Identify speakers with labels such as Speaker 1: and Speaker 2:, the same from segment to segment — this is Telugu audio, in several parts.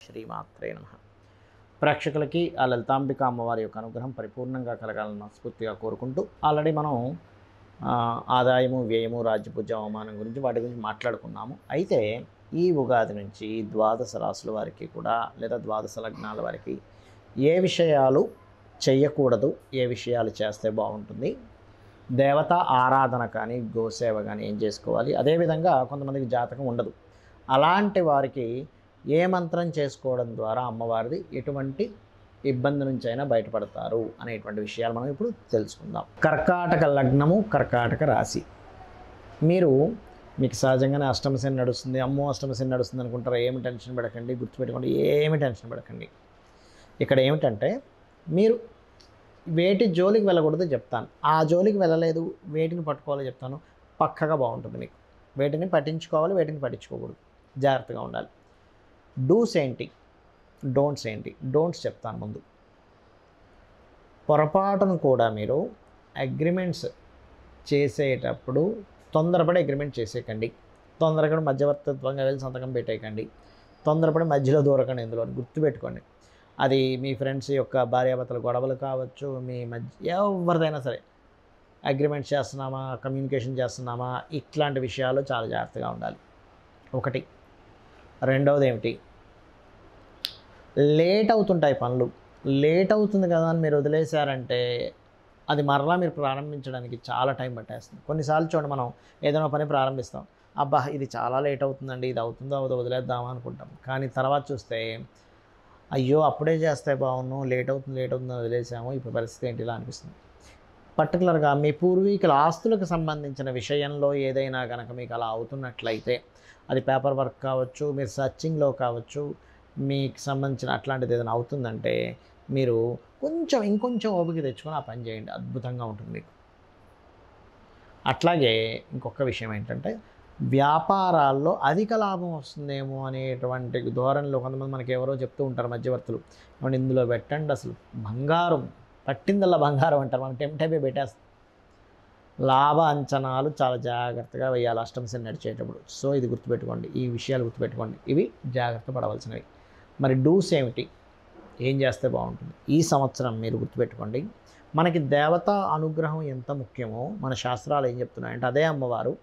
Speaker 1: శ్రీమాత్రే నమః. ప్రేక్షకులకి ఆ లలితాంబిక అమ్మవారి యొక్క అనుగ్రహం పరిపూర్ణంగా కలగాలని మనస్ఫూర్తిగా కోరుకుంటూ, ఆల్రెడీ మనం ఆదాయము, వ్యయము, రాజ్యపూజ్య, అవమానం గురించి వాటి గురించి మాట్లాడుకున్నాము. అయితే ఈ ఉగాది నుంచి ద్వాదశ రాశుల వారికి కూడా లేదా ద్వాదశ లగ్నాల వారికి ఏ విషయాలు చేయకూడదు, ఏ విషయాలు చేస్తే బాగుంటుంది, దేవతా ఆరాధన కానీ గోసేవ కానీ ఏం చేసుకోవాలి, అదేవిధంగా కొంతమందికి జాతకం ఉండదు, అలాంటి వారికి ఏ మంత్రం చేసుకోవడం ద్వారా అమ్మవారిది ఎటువంటి ఇబ్బంది నుంచి అయినా బయటపడతారు అనేటువంటి విషయాలు మనం ఇప్పుడు తెలుసుకుందాం. కర్కాటక లగ్నము, కర్కాటక రాశి. మీకు సహజంగానే అష్టమశని నడుస్తుంది, అమ్మో అష్టమశని నడుస్తుంది అనుకుంటారా? ఏమి టెన్షన్ పడకండి, గుర్తుపెట్టుకోండి, ఏమి టెన్షన్ పడకండి. ఇక్కడ ఏమిటంటే మీరు వేటి జోలికి వెళ్ళకూడదు చెప్తాను, ఆ జోలికి వెళ్ళలేదు వేటిని పట్టుకోవాలో చెప్తాను. పక్కగా బాగుంటుంది మీకు. వేటిని పట్టించుకోవాలి, వేటిని పట్టించుకోకూడదు, జాగ్రత్తగా ఉండాలి. డూస్ ఏంటి, డోంట్స్ ఏంటి? డోంట్స్ చెప్తాను ముందు. పొరపాటును కూడా మీరు అగ్రిమెంట్స్ చేసేటప్పుడు తొందరపడి అగ్రిమెంట్ చేసేయకండి, తొందరగా మధ్యవర్తిత్వంగా వెళ్ళి సంతకం పెట్టేయకండి, తొందరపడి మధ్యలో దూరకండి. ఇందులో గుర్తుపెట్టుకోండి, అది మీ ఫ్రెండ్స్ యొక్క భార్యాభర్తల గొడవలు కావచ్చు, మీ మధ్య ఎవరిదైనా సరే అగ్రిమెంట్ చేస్తున్నామా, కమ్యూనికేషన్ చేస్తున్నామా, ఇట్లాంటి విషయాలు చాలా జాగ్రత్తగా ఉండాలి. ఒకటి. రెండవది ఏమిటి, లేట్ అవుతుంటాయి పనులు. లేట్ అవుతుంది కదా అని మీరు వదిలేశారంటే అది మరలా మీరు ప్రారంభించడానికి చాలా టైం పట్టేస్తుంది. కొన్నిసార్లు చూడండి, మనం ఏదైనా పని ప్రారంభిస్తాం, అబ్బా ఇది చాలా లేట్ అవుతుందండి, ఇది అవుతుందో అవుదో వదిలేద్దామా అనుకుంటాం. కానీ తర్వాత చూస్తే అయ్యో అప్పుడే చేస్తే బాగున్నాం, లేట్ అవుతుంది వదిలేసాము, ఇప్పుడు పరిస్థితి ఏంటి ఇలా అనిపిస్తుంది. పర్టికులర్గా మీ పూర్వీకుల ఆస్తులకు సంబంధించిన విషయంలో ఏదైనా కనుక మీకు అలా అవుతున్నట్లయితే, అది పేపర్ వర్క్ కావచ్చు, మీరు సర్చింగ్లో కావచ్చు, మీకు సంబంధించిన అట్లాంటిది ఏదైనా అవుతుందంటే మీరు ఇంకొంచెం ఓపిక తెచ్చుకొని ఆ పని చేయండి, అద్భుతంగా ఉంటుంది మీకు. అట్లాగే ఇంకొక విషయం ఏంటంటే, వ్యాపారాల్లో అధిక లాభం వస్తుందేమో అనేటువంటి ధోరణిలో కొంతమంది మనకి ఎవరో చెప్తూ ఉంటారు మధ్యవర్తులు, ఏమంటే ఇందులో పెట్టండి, అసలు బంగారం పట్టిందల్లా బంగారం అంటారు, మనం టెంప్టైపోయి పెట్టేస్తాం. లాభ అంచనాలు చాలా జాగ్రత్తగా వేయాలి అష్టమశని నడిచేటప్పుడు. సో ఇది గుర్తుపెట్టుకోండి, ఈ విషయాలు గుర్తుపెట్టుకోండి, ఇవి జాగ్రత్త పడవలసినవి. మరి డూస్ ఏమిటి, ఏం చేస్తే బాగుంటుంది ఈ సంవత్సరం మీరు గుర్తుపెట్టుకోండి. మనకి దేవతా అనుగ్రహం ఎంత ముఖ్యమో మన శాస్త్రాలు ఏం చెప్తున్నాయంటే, అదే అమ్మవారు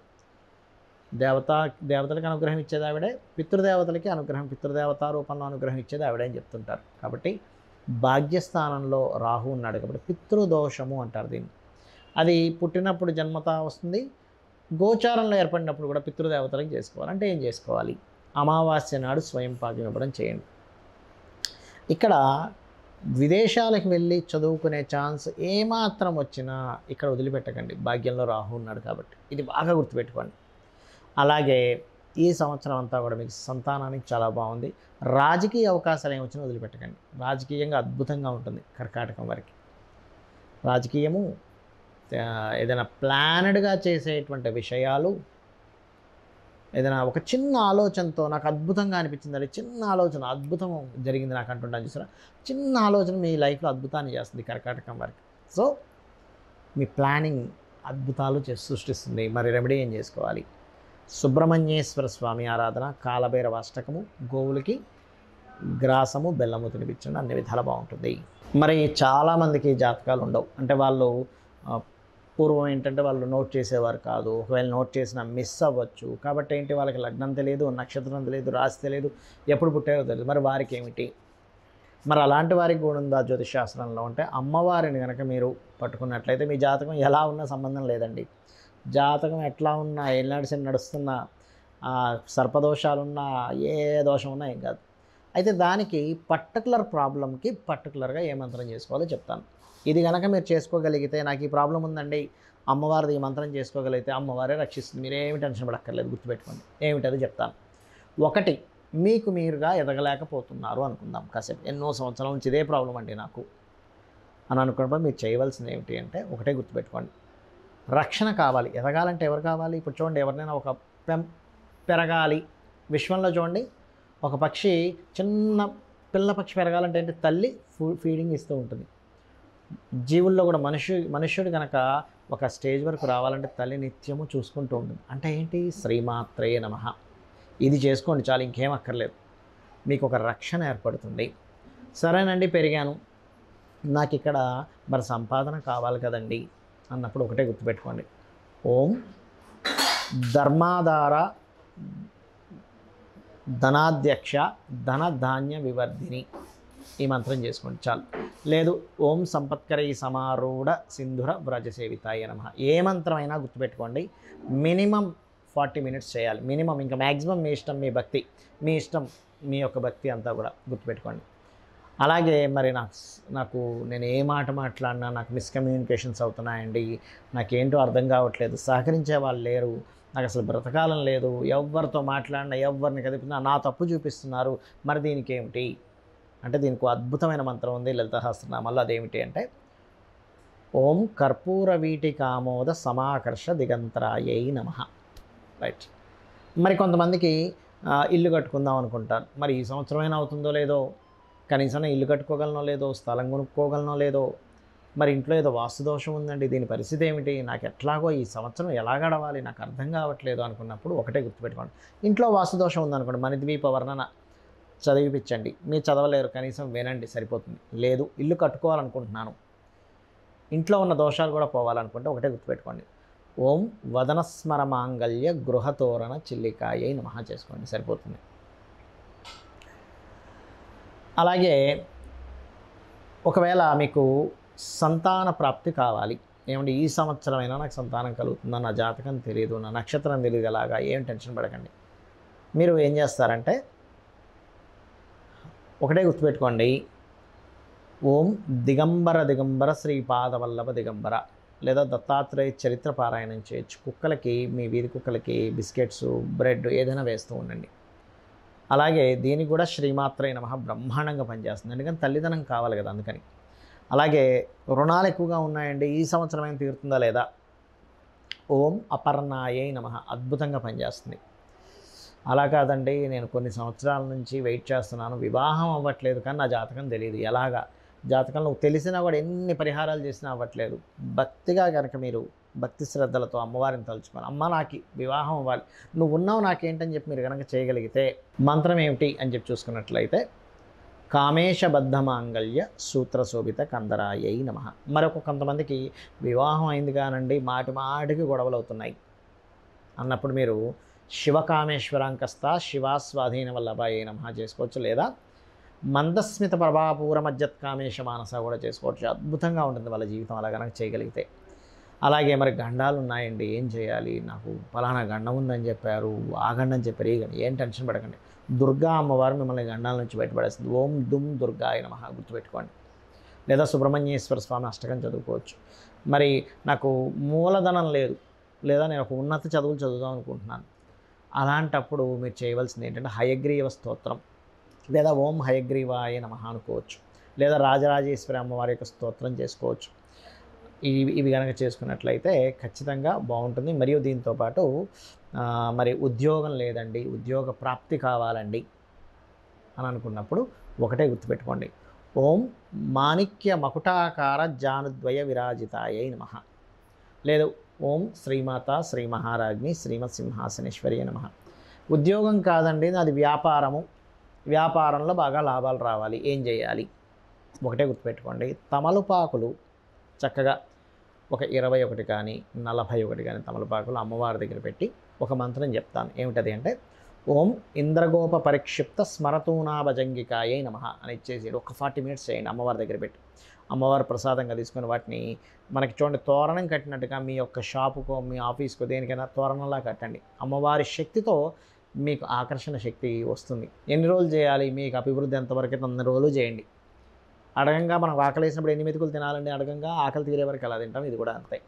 Speaker 1: దేవతలకి అనుగ్రహం ఇచ్చేది ఆవిడే, పితృదేవతలకి అనుగ్రహం, పితృదేవతా రూపంలో అనుగ్రహం ఇచ్చేది ఆవిడే అని చెప్తుంటారు. కాబట్టి భాగ్యస్థానంలో రాహు ఉన్నాడు కాబట్టి పితృదోషము అంటారు దీన్ని. అది పుట్టినప్పుడు జన్మతా వస్తుంది, గోచారంలో ఏర్పడినప్పుడు కూడా పితృదేవతలకు చేసుకోవాలి. అంటే ఏం చేసుకోవాలి? అమావాస్య నాడు స్వయం పాకం ఇవ్వడం చేయండి. ఇక్కడ విదేశాలకు వెళ్ళి చదువుకునే ఛాన్స్ ఏమాత్రం వచ్చినా ఇక్కడ వదిలిపెట్టకండి, భాగ్యంలో రాహు ఉన్నాడు కాబట్టి. ఇది బాగా గుర్తుపెట్టుకోండి. అలాగే ఈ సంవత్సరం అంతా కూడా మీకు సంతానానికి చాలా బాగుంది. రాజకీయ అవకాశాలు ఏమి వచ్చినా వదిలిపెట్టకండి, రాజకీయంగా అద్భుతంగా ఉంటుంది కర్కాటకం వారికి. రాజకీయము, ఏదైనా ప్లానెడ్గా చేసేటువంటి విషయాలు, ఏదైనా ఒక చిన్న ఆలోచనతో నాకు అద్భుతంగా అనిపించింది, అది చిన్న ఆలోచన అద్భుతం జరిగింది నాకు అంటుంటాను చూసారా, చిన్న ఆలోచన మీ లైఫ్లో అద్భుతాన్ని చేస్తుంది కర్కాటకం వారికి. సో మీ ప్లానింగ్ అద్భుతాలు సృష్టిస్తుంది. మరి రెమెడీ ఏం చేసుకోవాలి? సుబ్రహ్మణ్యేశ్వర స్వామి ఆరాధన, కాలభైరవ అష్టకము, గోవులకి గ్రాసము బెల్లము తినిపించండి, అన్ని విధాలు బాగుంటుంది. మరి చాలామందికి జాతకాలు ఉండవు, అంటే వాళ్ళు పూర్వం ఏంటంటే వాళ్ళు నోట్ చేసేవారు కాదు, ఒకవేళ నోట్ చేసినా మిస్ అవ్వచ్చు. కాబట్టి ఏంటి, వాళ్ళకి లగ్నం తెలియదు, నక్షత్రం తెలియదు, రాశి తెలియదు, ఎప్పుడు పుట్టారో తెలియదు. మరి వారికి ఏమిటి? మరి అలాంటి వారికి కూడా ఉందా జ్యోతిషాస్త్రంలో అంటే, అమ్మవారిని కనుక మీరు పట్టుకున్నట్లయితే మీ జాతకం ఎలా ఉన్నా సంబంధం లేదండి. జాతకం ఎట్లా ఉన్నా, ఏళ్ళనాడు శని నడుస్తున్నా, సర్పదోషాలున్నా, ఏ దోషం ఉన్నా ఏం కాదు. అయితే దానికి పర్టికులర్ ప్రాబ్లంకి పర్టికులర్గా ఏ మంత్రం చేసుకోవాలో చెప్తాను. ఇది కనుక మీరు చేసుకోగలిగితే, నాకు ఈ ప్రాబ్లం ఉందండి, అమ్మవారిది ఈ మంత్రం చేసుకోగలిగితే అమ్మవారే రక్షిస్తుంది, మీరేమి టెన్షన్ పడక్కర్లేదు. గుర్తుపెట్టుకోండి, ఏమిటది చెప్తాను. ఒకటి, మీకు మీరుగా ఎదగలేకపోతున్నారు అనుకుందాం, కాసేపు ఎన్నో సంవత్సరాల నుంచి ఇదే ప్రాబ్లం అండి నాకు అని అనుకున్నప్పుడు మీరు చేయవలసింది ఏమిటి అంటే, ఒకటే గుర్తుపెట్టుకోండి, రక్షణ కావాలి. ఎదగాలంటే ఎవరు కావాలి? ఇప్పుడు చూడండి, ఎవరినైనా ఒక పెరగాలి, విశ్వంలో చూడండి, ఒక పక్షి, చిన్న పిల్ల పక్షి పెరగాలంటే ఏంటి, తల్లి ఫీడింగ్ ఇస్తూ ఉంటుంది. జీవుల్లో కూడా మనుష్యుడు కనుక ఒక స్టేజ్ వరకు రావాలంటే తల్లి నిత్యము చూసుకుంటూ ఉంటుంది. అంటే ఏంటి? శ్రీమాత్రే నమః. ఇది చేసుకోండి చాలు, ఇంకేం అక్కర్లేదు. మీకు ఒక రక్షణ ఏర్పడుతుంది. సరేనండి పెరిగాను, నాకు ఇక్కడ మరి సంపాదన కావాలి కదండి అన్నప్పుడు ఒకటే గుర్తుపెట్టుకోండి, ఓం ధర్మాధార ధనాధ్యక్ష ధనధాన్య వివర్ధిని ఈ మంత్రం చేసుకోండి చాలు. లేదు ఓం సంపత్కరై సమారూఢ సింధుర వ్రజసేవితాయ నమః ఏ మంత్రమైనా గుర్తుపెట్టుకోండి. మినిమం 40 మినిట్స్ చేయాలి మినిమం. ఇంకా మ్యాక్సిమం మీ ఇష్టం, మీ భక్తి మీ ఇష్టం, మీ యొక్క భక్తి అంతా కూడా గుర్తుపెట్టుకోండి. అలాగే మరి నాకు నేను ఏ మాట మాట్లాడినా నాకు మిస్కమ్యూనికేషన్స్ అవుతున్నాయండి, నాకేంటో అర్థం కావట్లేదు, సహకరించే వాళ్ళు లేరు, నాకు అసలు బ్రతకాలం లేదు, ఎవరితో మాట్లాడినా ఎవరిని కదిపినా నా తప్పు చూపిస్తున్నారు, మరి దీనికి ఏమిటి అంటే దీనికి అద్భుతమైన మంత్రం ఉంది లలితా సహస్రనామాల్లో. అదేమిటి అంటే ఓం కర్పూర వీటికామోద సమాకర్ష దిగంతరాయై నమః. రైట్. మరి కొంతమందికి ఇల్లు కట్టుకుందాం అనుకుంటారు, మరి ఈ సంవత్సరమైనా అవుతుందో లేదో, కనీసం ఇల్లు కట్టుకోగలనో లేదో, స్థలం కొనుక్కోగలనో లేదో, మరి ఇంట్లో ఏదో వాస్తుదోషం ఉందండి, దీని పరిస్థితి ఏమిటి, నాకు ఎట్లాగో ఈ సంవత్సరం ఎలా గడవాలి నాకు అర్థం కావట్లేదు అనుకున్నప్పుడు ఒకటే గుర్తుపెట్టుకోండి. ఇంట్లో వాస్తుదోషం ఉందనుకోండి, మణిద్వీప వర్ణన చదివిపించండి. మీరు చదవలేరు, కనీసం వినండి సరిపోతుంది. లేదు ఇల్లు కట్టుకోవాలనుకుంటున్నాను, ఇంట్లో ఉన్న దోషాలు కూడా పోవాలనుకుంటే ఒకటే గుర్తుపెట్టుకోండి, ఓం వదనస్మర మాంగళ్య గృహతోరణ చిల్లికాయై నమః చేసుకోండి సరిపోతుంది. అలాగే ఒకవేళ మీకు సంతాన ప్రాప్తి కావాలి, ఏమంటే ఈ సంవత్సరమైనా నాకు సంతానం కలుగుతుందా, నా జాతకం తెలియదు, నా నక్షత్రం తెలియదు, అలాగా ఏం టెన్షన్ పడకండి. మీరు ఏం చేస్తారంటే ఒకటే గుర్తుపెట్టుకోండి, ఓం దిగంబర దిగంబర శ్రీపాదవల్లభ దిగంబర లేదా దత్తాత్రేయ చరిత్ర పారాయణం చేయొచ్చు. కుక్కలకి, మీ వీధి కుక్కలకి బిస్కెట్స్ బ్రెడ్ ఏదైనా వేస్తూ ఉండండి. అలాగే దీనికి కూడా శ్రీమాత్రే నమః బ్రహ్మాండంగా పనిచేస్తుంది, ఎందుకంటే తల్లిదనం కావాలి కదా అందుకని. అలాగే రుణాలు ఎక్కువగా ఉన్నాయండి, ఈ సంవత్సరం ఏం తీరుతుందా లేదా, ఓం అపర్ణాయై నమః అద్భుతంగా పనిచేస్తుంది. అలా కాదండి నేను కొన్ని సంవత్సరాల నుంచి వెయిట్ చేస్తున్నాను, వివాహం అవ్వట్లేదు కానీ నా జాతకం తెలియదు, ఎలాగా జాతకంలో తెలిసినా కూడా ఎన్ని పరిహారాలు చేసినా అవ్వట్లేదు. భక్తిగా కనుక మీరు భక్తి శ్రద్ధలతో అమ్మవారిని తలుచుకొని, అమ్మ నాకు వివాహం అవ్వాలి, నువ్వు ఉన్నావు నాకేంటని చెప్పి మీరు కనుక చేయగలిగితే మంత్రం ఏమిటి అని చెప్పి చూసుకున్నట్లయితే కామేశబద్ధ మాంగళ్య సూత్రశోభిత కందరాయై నమః. మరొక కొంతమందికి వివాహం అయింది కానండి మాటికి గొడవలు అవుతున్నాయి అన్నప్పుడు మీరు శివకామేశ్వరాంకస్త శివాస్వాధీన వల్లభాయై నమః చేసుకోవచ్చు. లేదా మందస్మిత ప్రభాపూర మధ్యత్ కామేశ మానస కూడా చేసుకోవచ్చు. అద్భుతంగా ఉంటుంది వాళ్ళ జీవితం అలా కనుక చేయగలిగితే. అలాగే మరి గండాలు ఉన్నాయండి, ఏం చేయాలి, నాకు ఫలానా గండం ఉందని చెప్పారు, ఆ గండం చెప్పారు, ఈ గండం, ఏం టెన్షన్ పడకండి. దుర్గా అమ్మవారు మిమ్మల్ని గండాల నుంచి బయటపడేస్తుంది. ఓం దుమ్ దుర్గాయ నమః గుర్తుపెట్టుకోండి. లేదా సుబ్రహ్మణ్యేశ్వర స్వామి అష్టకం చదువుకోవచ్చు. మరి నాకు మూలధనం లేదు, లేదా నేను ఒక ఉన్నత చదువులు చదువుదాం అనుకుంటున్నాను, అలాంటప్పుడు మీరు చేయవలసింది ఏంటంటే హయగ్రీవ స్తోత్రం లేదా ఓం హయగ్రీవాయ నమః అనుకోవచ్చు. లేదా రాజరాజేశ్వరి అమ్మవారి యొక్క స్తోత్రం చేసుకోవచ్చు. ఇవి కనుక చేసుకున్నట్లయితే ఖచ్చితంగా బాగుంటుంది. మరియు దీంతోపాటు మరి ఉద్యోగం లేదండి, ఉద్యోగ ప్రాప్తి కావాలండి అని అనుకున్నప్పుడు ఒకటే గుర్తుపెట్టుకోండి, ఓం మాణిక్య మకుటాకార జానుద్వయ విరాజితాయై నమః. లేదు ఓం శ్రీమాత శ్రీ మహారాజ్ని శ్రీమత్ సింహాసనేశ్వరి నమః. ఉద్యోగం కాదండి నాది వ్యాపారము, వ్యాపారంలో బాగా లాభాలు రావాలి, ఏం చేయాలి, ఒకటే గుర్తుపెట్టుకోండి, తమలపాకులు చక్కగా ఒక 21 కానీ 41 కానీ తమలపాకులు అమ్మవారి దగ్గర పెట్టి ఒక మంత్రం చెప్తాను. ఏమిటది అంటే ఓం ఇంద్రగోప పరిక్షిప్త స్మరతూనాభజంగికాయై నమః అని ఇచ్చేసి ఒక 40 మినిట్స్ చేయండి అమ్మవారి దగ్గర పెట్టి. అమ్మవారు ప్రసాదంగా తీసుకుని వాటిని మనకి చూడండి తోరణం కట్టినట్టుగా మీ యొక్క షాపుకో మీ ఆఫీస్కో దేనికైనా తోరణంలా కట్టండి. అమ్మవారి శక్తితో మీకు ఆకర్షణ శక్తి వస్తుంది. ఎన్ని రోజులు చేయాలి, మీకు అభివృద్ధి ఎంతవరకు అయితే అన్ని రోజులు చేయండి. అడగంగా మనం ఆకలి వేసినప్పుడు 8 మెతుకులు తినాలండి, అడగంగా ఆకలి తీరే వరకు అలా తింటాం, ఇది కూడా అంతే.